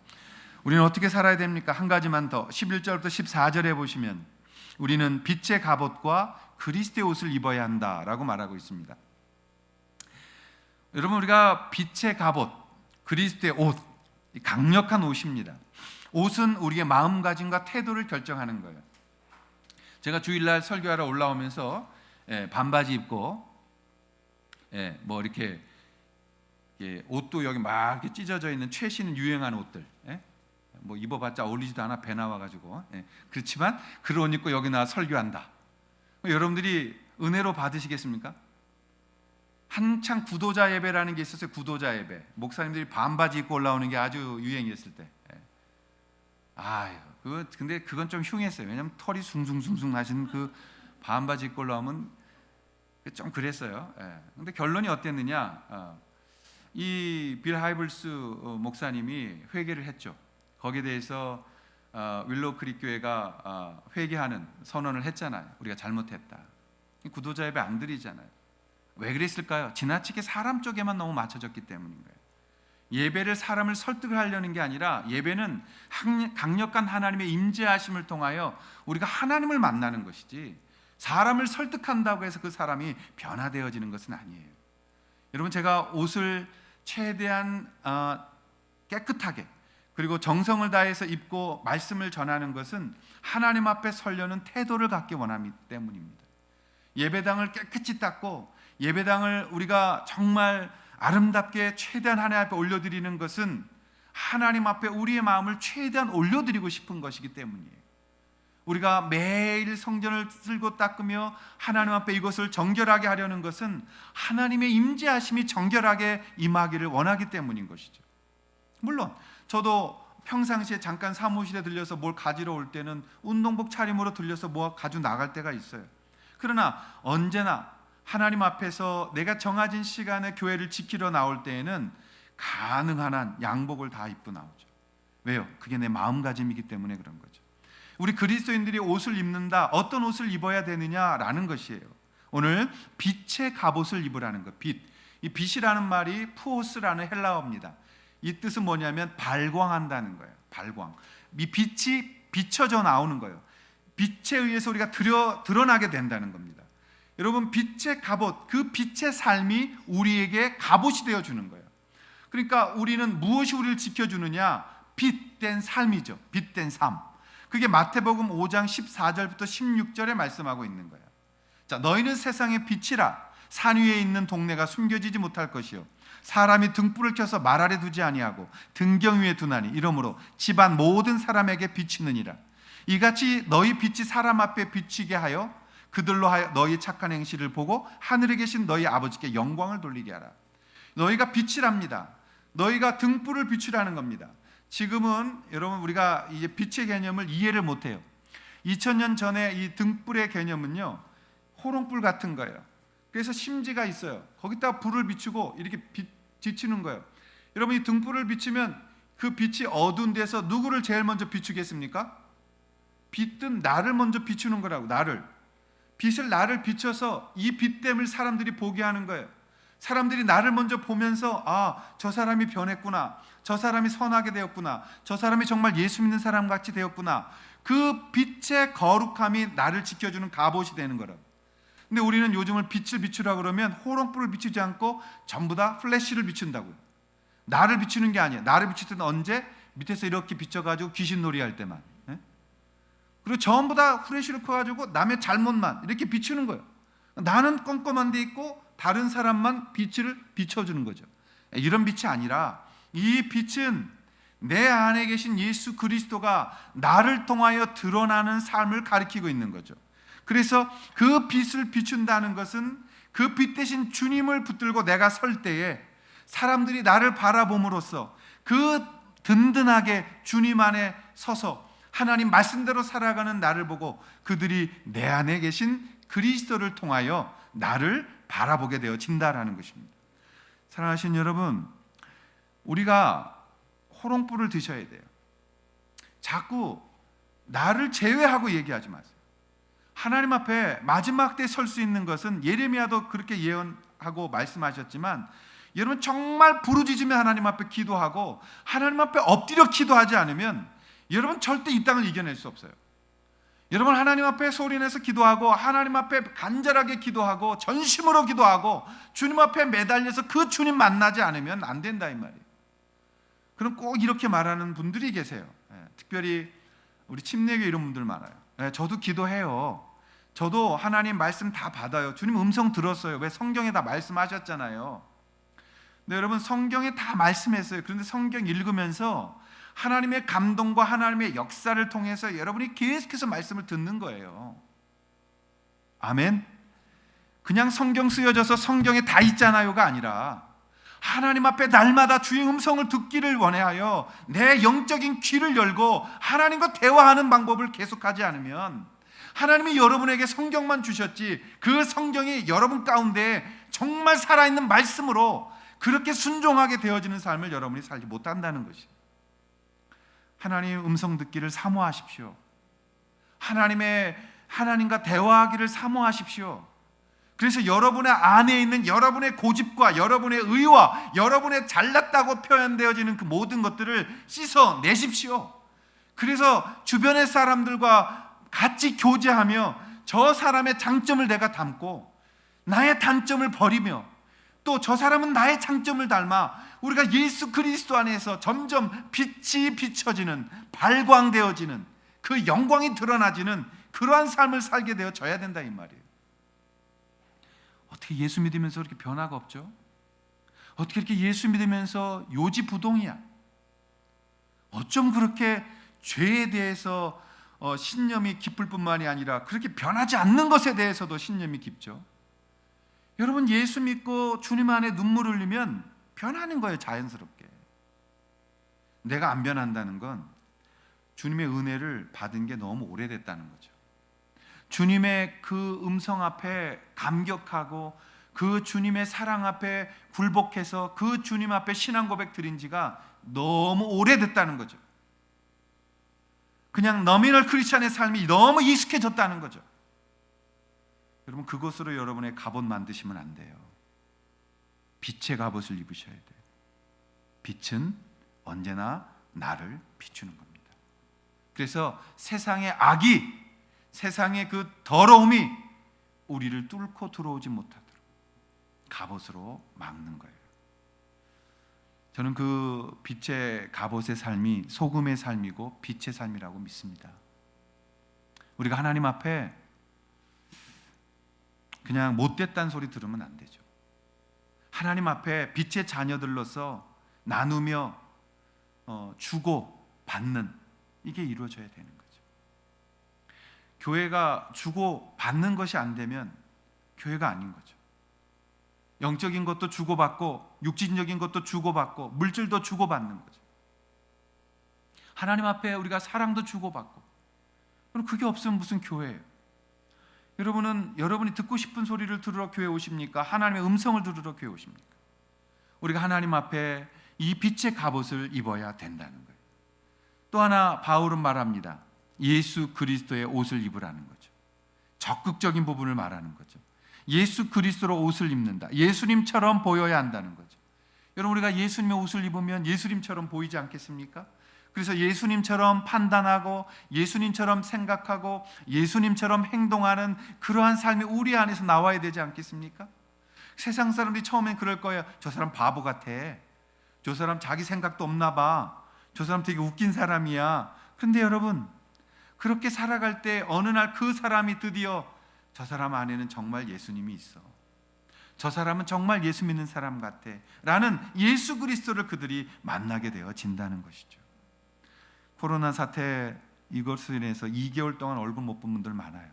우리는 어떻게 살아야 됩니까? 한 가지만 더 11절부터 14절에 보시면 우리는 빛의 갑옷과 그리스도의 옷을 입어야 한다라고 말하고 있습니다. 여러분, 우리가 빛의 갑옷, 그리스도의 옷, 강력한 옷입니다. 옷은 우리의 마음가짐과 태도를 결정하는 거예요. 제가 주일날 설교하러 올라오면서 반바지 입고 뭐 이렇게 옷도 여기 막 이렇게 찢어져 있는 최신 유행하는 옷들 뭐 입어봤자 어울리지도 않아, 배 나와가지고. 그렇지만 그런 옷 입고 여기 나와 설교한다. 여러분들이 은혜로 받으시겠습니까? 한창 구도자 예배라는 게 있었어요. 구도자 예배, 목사님들이 반바지 입고 올라오는 게 아주 유행이었을 때. 근데 그건 좀 흉했어요. 왜냐하면 털이 숭숭숭숭 나시는 그 반바지 입고 올라오면 좀 그랬어요. 근데 결론이 어땠느냐? 이 빌 하이블스 목사님이 회개를 했죠. 거기에 대해서 윌로우 크릭 교회가 회개하는 선언을 했잖아요. 우리가 잘못했다. 구도자 예배 안 드리잖아요. 왜 그랬을까요? 지나치게 사람 쪽에만 너무 맞춰졌기 때문인 거예요. 예배를 사람을 설득을 하려는 게 아니라 예배는 강력한 하나님의 임재하심을 통하여 우리가 하나님을 만나는 것이지 사람을 설득한다고 해서 그 사람이 변화되어지는 것은 아니에요. 여러분, 제가 옷을 최대한 깨끗하게 그리고 정성을 다해서 입고 말씀을 전하는 것은 하나님 앞에 서려는 태도를 갖기 원하기 때문입니다. 예배당을 깨끗이 닦고 예배당을 우리가 정말 아름답게 최대한 하나님 앞에 올려드리는 것은 하나님 앞에 우리의 마음을 최대한 올려드리고 싶은 것이기 때문이에요. 우리가 매일 성전을 쓸고 닦으며 하나님 앞에 이것을 정결하게 하려는 것은 하나님의 임재하심이 정결하게 임하기를 원하기 때문인 것이죠. 물론 저도 평상시에 잠깐 사무실에 들려서 뭘 가지러 올 때는 운동복 차림으로 들려서 뭐 가지고 나갈 때가 있어요. 그러나 언제나 하나님 앞에서 내가 정해진 시간에 교회를 지키러 나올 때에는 가능한 한 양복을 다 입고 나오죠. 왜요? 그게 내 마음가짐이기 때문에 그런 거죠. 우리 그리스도인들이 옷을 입는다. 어떤 옷을 입어야 되느냐라는 것이에요. 오늘 빛의 갑옷을 입으라는 것. 빛. 이 빛이라는 말이 푸오스라는 헬라어입니다. 이 뜻은 뭐냐면 발광한다는 거예요. 발광. 이 빛이 비춰져 나오는 거예요. 빛에 의해서 우리가 드러나게 된다는 겁니다. 여러분, 빛의 갑옷, 그 빛의 삶이 우리에게 갑옷이 되어 주는 거예요. 그러니까 우리는 무엇이 우리를 지켜주느냐? 빛된 삶이죠. 빛된 삶. 그게 마태복음 5장 14절부터 16절에 말씀하고 있는 거예요. 자, 너희는 세상의 빛이라. 산 위에 있는 동네가 숨겨지지 못할 것이요, 사람이 등불을 켜서 말 아래 두지 아니하고 등경 위에 두나니 이러므로 집안 모든 사람에게 비치느니라. 이같이 너희 빛이 사람 앞에 비치게 하여 그들로 하여 너희 착한 행실을 보고 하늘에 계신 너희 아버지께 영광을 돌리게 하라. 너희가 빛이랍니다. 너희가 등불을 비추라는 겁니다. 지금은 여러분, 우리가 이제 빛의 개념을 이해를 못해요. 2000년 전에 이 등불의 개념은요, 호롱불 같은 거예요. 그래서 심지가 있어요. 거기다가 불을 비추고 이렇게 비추는 거예요. 여러분, 이 등불을 비추면 그 빛이 어두운 데서 누구를 제일 먼저 비추겠습니까? 빛은 나를 먼저 비추는 거라고. 나를 비춰서 이 빛됨을 사람들이 보게 하는 거예요. 사람들이 나를 먼저 보면서 저 사람이 변했구나, 저 사람이 선하게 되었구나, 저 사람이 정말 예수 믿는 사람 같이 되었구나. 그 빛의 거룩함이 나를 지켜주는 갑옷이 되는 거라고. 근데 우리는 요즘은 빛을 비추라 그러면 호롱불을 비추지 않고 전부 다 플래시를 비춘다고요. 나를 비추는 게 아니에요. 나를 비출 때는 언제? 밑에서 이렇게 비춰가지고 귀신놀이 할 때만. 그리고 전부 다 플래시를 켜가지고 남의 잘못만 이렇게 비추는 거예요. 나는 껌껌한 데 있고 다른 사람만 빛을 비춰주는 거죠. 이런 빛이 아니라 이 빛은 내 안에 계신 예수 그리스도가 나를 통하여 드러나는 삶을 가리키고 있는 거죠. 그래서 그 빛을 비춘다는 것은 그 빛 대신 주님을 붙들고 내가 설 때에 사람들이 나를 바라봄으로써 그 든든하게 주님 안에 서서 하나님 말씀대로 살아가는 나를 보고 그들이 내 안에 계신 그리스도를 통하여 나를 바라보게 되어진다라는 것입니다. 사랑하신 여러분, 우리가 호롱불을 드셔야 돼요. 자꾸 나를 제외하고 얘기하지 마세요. 하나님 앞에 마지막 때 설 수 있는 것은 예레미야도 그렇게 예언하고 말씀하셨지만 여러분 정말 부르짖으며 하나님 앞에 기도하고 하나님 앞에 엎드려 기도하지 않으면 여러분 절대 이 땅을 이겨낼 수 없어요. 여러분 하나님 앞에 소리내서 기도하고 하나님 앞에 간절하게 기도하고 전심으로 기도하고 주님 앞에 매달려서 그 주님 만나지 않으면 안 된다 이 말이에요. 그럼 꼭 이렇게 말하는 분들이 계세요. 특별히 우리 침례교회 이런 분들 많아요. 저도 기도해요. 저도 하나님 말씀 다 받아요. 주님 음성 들었어요. 왜 성경에 다 말씀하셨잖아요. 근데 여러분 성경에 다 말씀했어요. 그런데 성경 읽으면서 하나님의 감동과 하나님의 역사를 통해서 여러분이 계속해서 말씀을 듣는 거예요. 아멘. 그냥 성경 쓰여져서 성경에 다 있잖아요가 아니라 하나님 앞에 날마다 주의 음성을 듣기를 원하여 내 영적인 귀를 열고 하나님과 대화하는 방법을 계속하지 않으면 하나님이 여러분에게 성경만 주셨지 그 성경이 여러분 가운데 정말 살아있는 말씀으로 그렇게 순종하게 되어지는 삶을 여러분이 살지 못한다는 것이. 하나님의 음성 듣기를 사모하십시오. 하나님과 대화하기를 사모하십시오. 그래서 여러분의 안에 있는 여러분의 고집과 여러분의 의와 여러분의 잘났다고 표현되어지는 그 모든 것들을 씻어내십시오. 그래서 주변의 사람들과 같이 교제하며 저 사람의 장점을 내가 담고 나의 단점을 버리며 또 저 사람은 나의 장점을 닮아 우리가 예수 그리스도 안에서 점점 빛이 비춰지는 발광되어지는 그 영광이 드러나지는 그러한 삶을 살게 되어져야 된다 이 말이에요. 어떻게 예수 믿으면서 그렇게 변화가 없죠? 어떻게 이렇게 예수 믿으면서 요지부동이야? 어쩜 그렇게 죄에 대해서 신념이 깊을 뿐만이 아니라 그렇게 변하지 않는 것에 대해서도 신념이 깊죠? 여러분 예수 믿고 주님 안에 눈물 흘리면 변하는 거예요. 자연스럽게. 내가 안 변한다는 건 주님의 은혜를 받은 게 너무 오래됐다는 거죠. 주님의 그 음성 앞에 감격하고 그 주님의 사랑 앞에 굴복해서 그 주님 앞에 신앙 고백 드린 지가 너무 오래됐다는 거죠. 그냥 너미널 크리스찬의 삶이 너무 익숙해졌다는 거죠. 여러분 그것으로 여러분의 갑옷 만드시면 안 돼요. 빛의 갑옷을 입으셔야 돼요. 빛은 언제나 나를 비추는 겁니다. 그래서 세상의 악이 세상의 그 더러움이 우리를 뚫고 들어오지 못하도록 갑옷으로 막는 거예요. 저는 그 빛의 갑옷의 삶이 소금의 삶이고 빛의 삶이라고 믿습니다. 우리가 하나님 앞에 그냥 못됐다는 소리 들으면 안 되죠. 하나님 앞에 빛의 자녀들로서 나누며 주고 받는 이게 이루어져야 되는 거죠. 교회가 주고 받는 것이 안 되면 교회가 아닌 거죠. 영적인 것도 주고받고 육신적인 것도 주고받고 물질도 주고받는 거죠. 하나님 앞에 우리가 사랑도 주고받고 그럼 그게 없으면 무슨 교회예요? 여러분이 듣고 싶은 소리를 들으러 교회 오십니까? 하나님의 음성을 들으러 교회 오십니까? 우리가 하나님 앞에 이 빛의 갑옷을 입어야 된다는 거예요. 또 하나 바울은 말합니다. 예수 그리스도의 옷을 입으라는 거죠. 적극적인 부분을 말하는 거죠. 예수 그리스도로 옷을 입는다. 예수님처럼 보여야 한다는 거죠. 여러분 우리가 예수님의 옷을 입으면 예수님처럼 보이지 않겠습니까? 그래서 예수님처럼 판단하고 예수님처럼 생각하고 예수님처럼 행동하는 그러한 삶이 우리 안에서 나와야 되지 않겠습니까? 세상 사람들이 처음엔 그럴 거예요. 저 사람 바보 같아. 저 사람 자기 생각도 없나 봐. 저 사람 되게 웃긴 사람이야. 그런데 여러분 그렇게 살아갈 때 어느 날 그 사람이 드디어 저 사람 안에는 정말 예수님이 있어. 저 사람은 정말 예수 믿는 사람 같아 라는 예수 그리스도를 그들이 만나게 되어진다는 것이죠. 코로나 사태 이것으로 인해서 2개월 동안 얼굴 못 본 분들 많아요.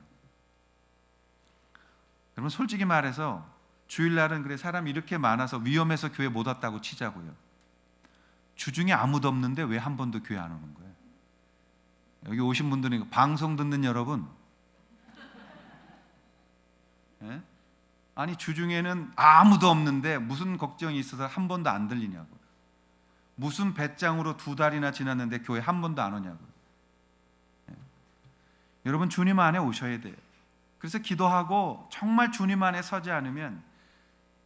여러분 솔직히 말해서 주일날은 그래 사람 이렇게 많아서 위험해서 교회 못 왔다고 치자고요. 주중에 아무도 없는데 왜 한 번도 교회 안 오는 거예요? 여기 오신 분들은 방송 듣는 여러분, 예? 아니 주중에는 아무도 없는데 무슨 걱정이 있어서 한 번도 안 들리냐고. 무슨 배짱으로 2달이나 지났는데 교회 한 번도 안 오냐고. 예? 여러분 주님 안에 오셔야 돼요. 그래서 기도하고 정말 주님 안에 서지 않으면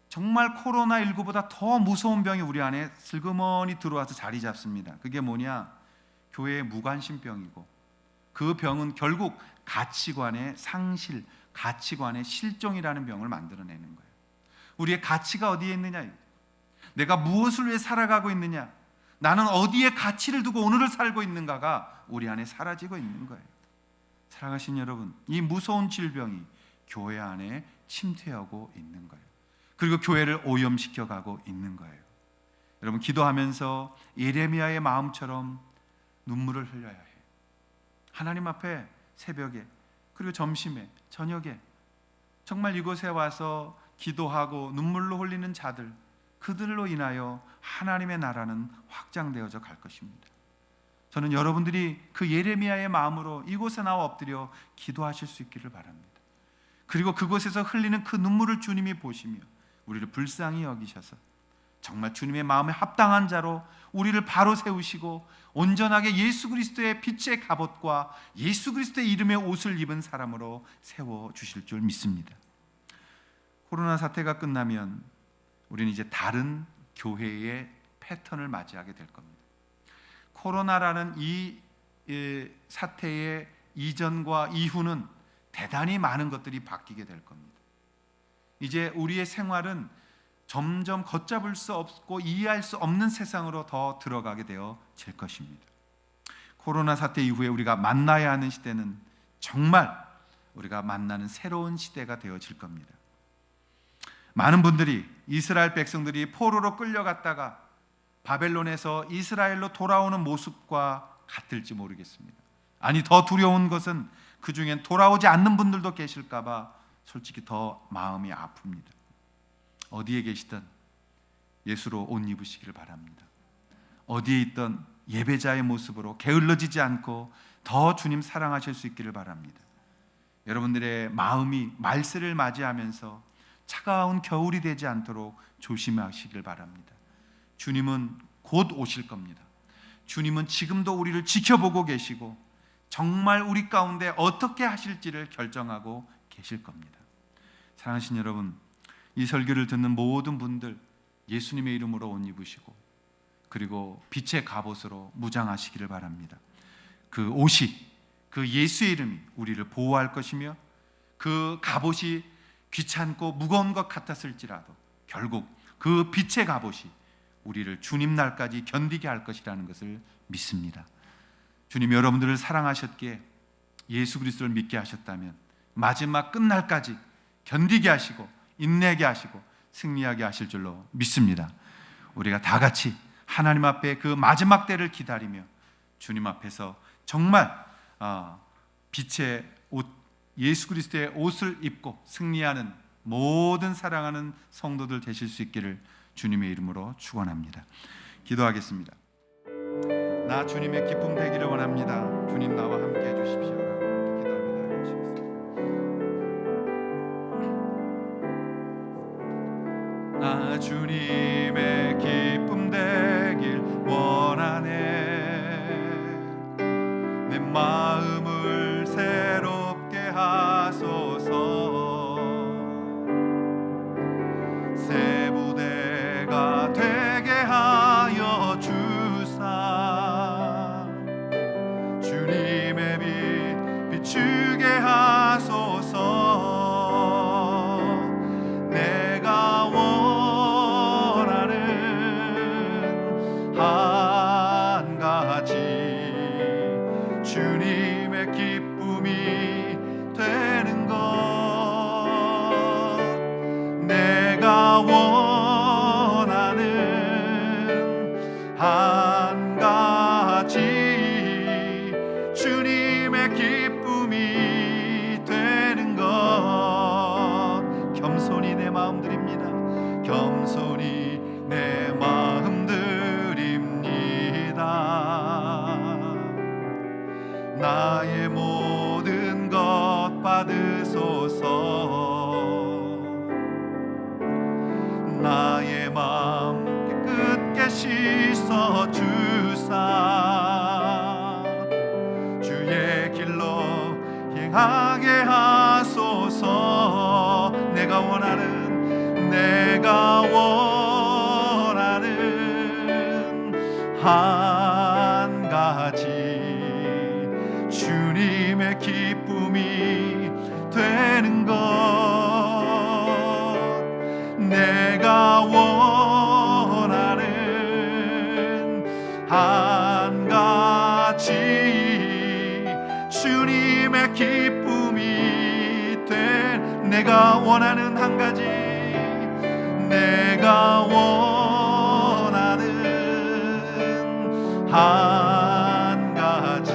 정말 코로나19보다 더 무서운 병이 우리 안에 슬그머니 들어와서 자리 잡습니다. 그게 뭐냐? 교회의 무관심병이고, 그 병은 결국 가치관의 상실, 가치관의 실종이라는 병을 만들어내는 거예요. 우리의 가치가 어디에 있느냐? 내가 무엇을 위해 살아가고 있느냐? 나는 어디에 가치를 두고 오늘을 살고 있는가가 우리 안에 사라지고 있는 거예요. 사랑하신 여러분, 이 무서운 질병이 교회 안에 침투하고 있는 거예요. 그리고 교회를 오염시켜가고 있는 거예요. 여러분 기도하면서 예레미야의 마음처럼 눈물을 흘려야 해요. 하나님 앞에 새벽에 그리고 점심에 저녁에 정말 이곳에 와서 기도하고 눈물로 흘리는 자들, 그들로 인하여 하나님의 나라는 확장되어져 갈 것입니다. 저는 여러분들이 그 예레미야의 마음으로 이곳에 나와 엎드려 기도하실 수 있기를 바랍니다. 그리고 그곳에서 흘리는 그 눈물을 주님이 보시며 우리를 불쌍히 여기셔서 정말 주님의 마음에 합당한 자로 우리를 바로 세우시고 온전하게 예수 그리스도의 빛의 갑옷과 예수 그리스도의 이름의 옷을 입은 사람으로 세워주실 줄 믿습니다. 코로나 사태가 끝나면 우리는 이제 다른 교회의 패턴을 맞이하게 될 겁니다. 코로나라는 이 사태의 이전과 이후는 대단히 많은 것들이 바뀌게 될 겁니다. 이제 우리의 생활은 점점 걷잡을 수 없고 이해할 수 없는 세상으로 더 들어가게 되어질 것입니다. 코로나 사태 이후에 우리가 만나야 하는 시대는 정말 우리가 만나는 새로운 시대가 되어질 겁니다. 많은 분들이 이스라엘 백성들이 포로로 끌려갔다가 바벨론에서 이스라엘로 돌아오는 모습과 같을지 모르겠습니다. 아니 더 두려운 것은 그 중엔 돌아오지 않는 분들도 계실까 봐 솔직히 더 마음이 아픕니다. 어디에 계시든 예수로 옷 입으시기를 바랍니다. 어디에 있든 예배자의 모습으로 게을러지지 않고 더 주님 사랑하실 수 있기를 바랍니다. 여러분들의 마음이 말세를 맞이하면서 차가운 겨울이 되지 않도록 조심하시길 바랍니다. 주님은 곧 오실 겁니다. 주님은 지금도 우리를 지켜보고 계시고 정말 우리 가운데 어떻게 하실지를 결정하고 계실 겁니다. 사랑하신 여러분, 이 설교를 듣는 모든 분들 예수님의 이름으로 옷 입으시고 그리고 빛의 갑옷으로 무장하시기를 바랍니다. 그 옷이, 그 예수의 이름이 우리를 보호할 것이며 그 갑옷이 귀찮고 무거운 것 같았을지라도 결국 그 빛의 갑옷이 우리를 주님 날까지 견디게 할 것이라는 것을 믿습니다. 주님이 여러분들을 사랑하셨기에 예수 그리스도를 믿게 하셨다면 마지막 끝날까지 견디게 하시고 인내게 하시고 승리하게 하실 줄로 믿습니다. 우리가 다 같이 하나님 앞에 그 마지막 때를 기다리며 주님 앞에서 정말 빛의 옷, 예수 그리스도의 옷을 입고 승리하는 모든 사랑하는 성도들 되실 수 있기를 주님의 이름으로 축원합니다. 기도하겠습니다. 나 주님의 기쁨 되기를 원합니다. 주님 나와 함께 해주십시오. 나 주님의 기쁨 되길 원하네. 내 마음을 새롭게 하소서. 새 부대가 되게 하여 주사. 주님의 빛 비추게 하소서. 내가 한 가지 주님의 기쁨이 되는 것. 내가 씻어 주사 주의 길로 행하게 하소서. 내가 원하는 한 가지 주님의 기쁨이 되는 것. 내가 원하는 한 가지 주님의 기쁨이 된. 내가 원하는 한 가지, 내가 원하는 한 가지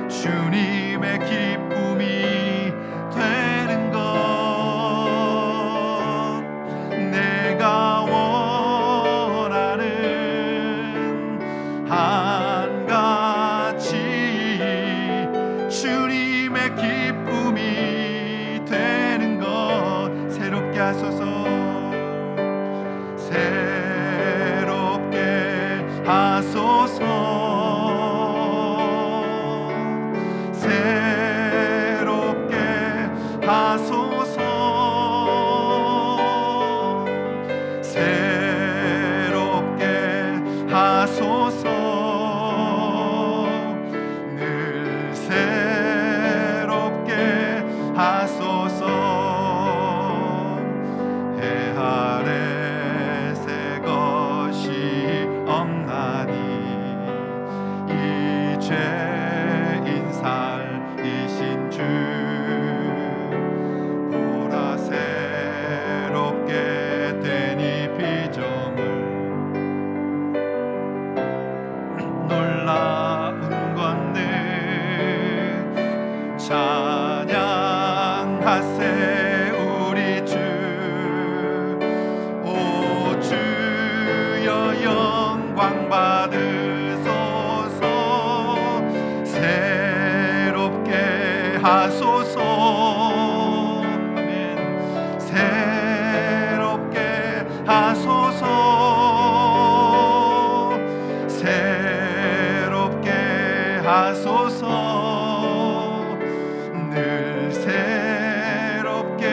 주님의 기쁨이 되는 것. 내가 원하는 한 가지 주님의 기쁨이 되는 것. 새롭게 하소서. 새롭게 하소서. 새롭게 하소서. 새롭게 하소서. 늘 새롭게 하소서. 해 아래 새 것이 없나니 이제 인살이신 주 보라 새롭게 되니 비전을 놀라운 건데 찬양하세 우리 주. 오 주여 영광 받으소서. 새롭게 하소서. 아멘. 새롭게 하소서. 새롭게 하소서. 늘 새롭게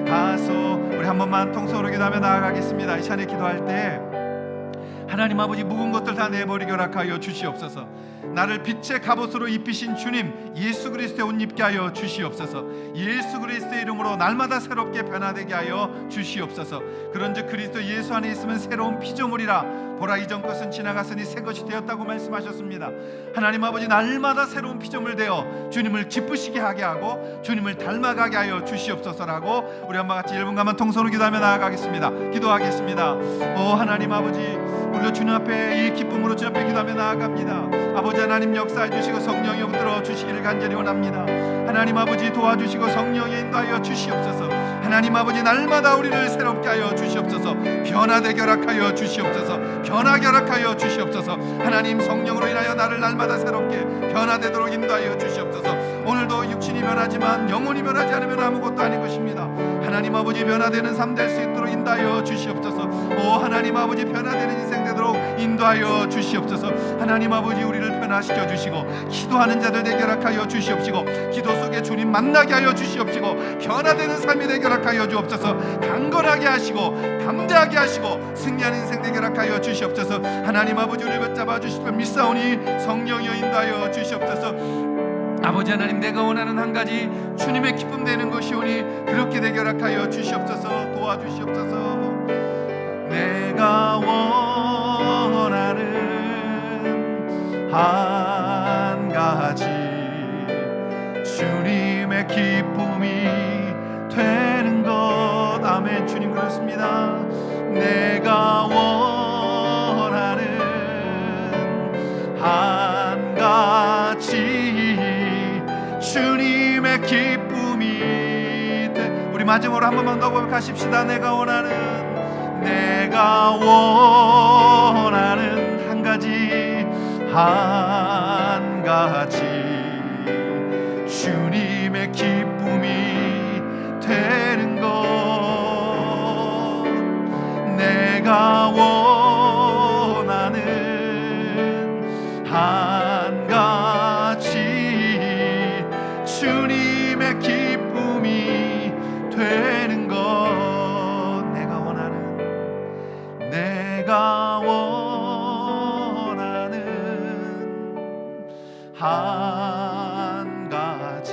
하소. 우리 한 번만 통성으로 기도하며 나아가겠습니다. 이 시간에 기도할 때 하나님 아버지, 묵은 것들 다 내버리게 허락하여 주시옵소서. 나를 빛의 갑옷으로 입히신 주님 예수 그리스도의 옷 입게 하여 주시옵소서. 예수 그리스도의 이름으로 날마다 새롭게 변화되게 하여 주시옵소서. 그런즉 그리스도 예수 안에 있으면 새로운 피조물이라. 보라 이전 것은 지나갔으니 새 것이 되었다고 말씀하셨습니다. 하나님 아버지, 날마다 새로운 피조물 되어 주님을 기쁘시게 하게 하고 주님을 닮아가게 하여 주시옵소서라고 우리 한번 같이 1분간만 통성으로 기도하며 나아가겠습니다. 기도하겠습니다. 오 하나님 아버지, 우리가 주님 앞에 이 기쁨으로 주님 앞에 기도하며 나아갑니다. 아버지 하나님, 역사해 주시고 성령이 붙들어 주시기를 간절히 원합니다. 하나님 아버지, 도와주시고 성령이 인도하여 주시옵소서. 하나님 아버지, 날마다 우리를 새롭게 하여 주시옵소서. 변화되게 허락하여 주시옵소서. 변하게 허락하여 주시옵소서. 하나님, 성령으로 인하여 나를 날마다 새롭게 변화되도록 인도하여 주시옵소서. 오늘도 육신이 변하지만 영혼이 변하지 않으면 아무것도 아닌 것입니다. 하나님 아버지, 변화되는 삶 될 수 있도록 인도하여 주시옵소서. 오 하나님 아버지, 변화되는 인생 되도록 인도하여 주시옵소서. 하나님 아버지, 우리를 변화시켜 주시고 기도하는 자들 되게 허락하여 주시옵시고 기도 속에 주님 만나게 하여 주시옵시고 변화되는 삶이 되게 허락하여 주옵소서. 강건하게 하시고 담대하게 하시고 승리하는 인생 되게 허락하여 주시옵소서. 하나님 아버지, 우리를 붙잡아 주시고 믿사오니 성령이여 인도하여 주시옵소서. 아버지 하나님, 내가 원하는 한 가지 주님의 기쁨 되는 것이오니 그렇게 되게 허락하여 주시옵소서. 도와주시옵소서. 내가 원하는 한 가지 주님의 기쁨이 되는 것. 아멘. 주님, 그렇습니다. 내가 원하는 한 가지 주님의 기쁨이 돼. 우리 마지막으로 한 번만 더 고백하십시다. 내가 원하는 한 가지 주님의 기쁨이 되는 것. 내가 주님의 기쁨이 되는 것, 내가 원하는 한 가지,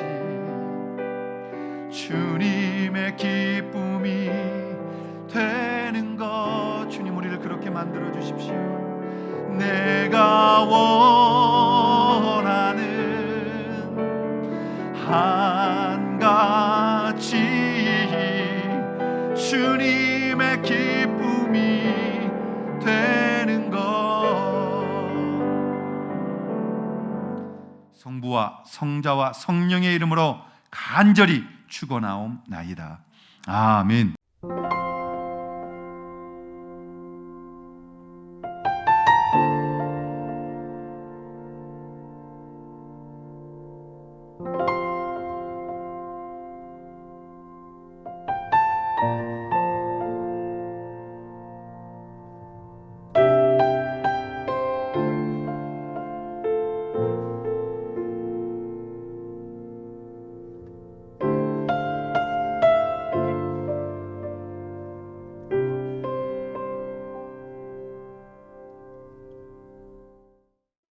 주님의 기쁨이 되는 것. 주님, 우리를 그렇게 만들어 주십시오. 내가 원하는 한 가지, 주님의 기쁨이 되는 것. 성부와 성자와 성령의 이름으로 간절히 축원하옵나이다. 아멘.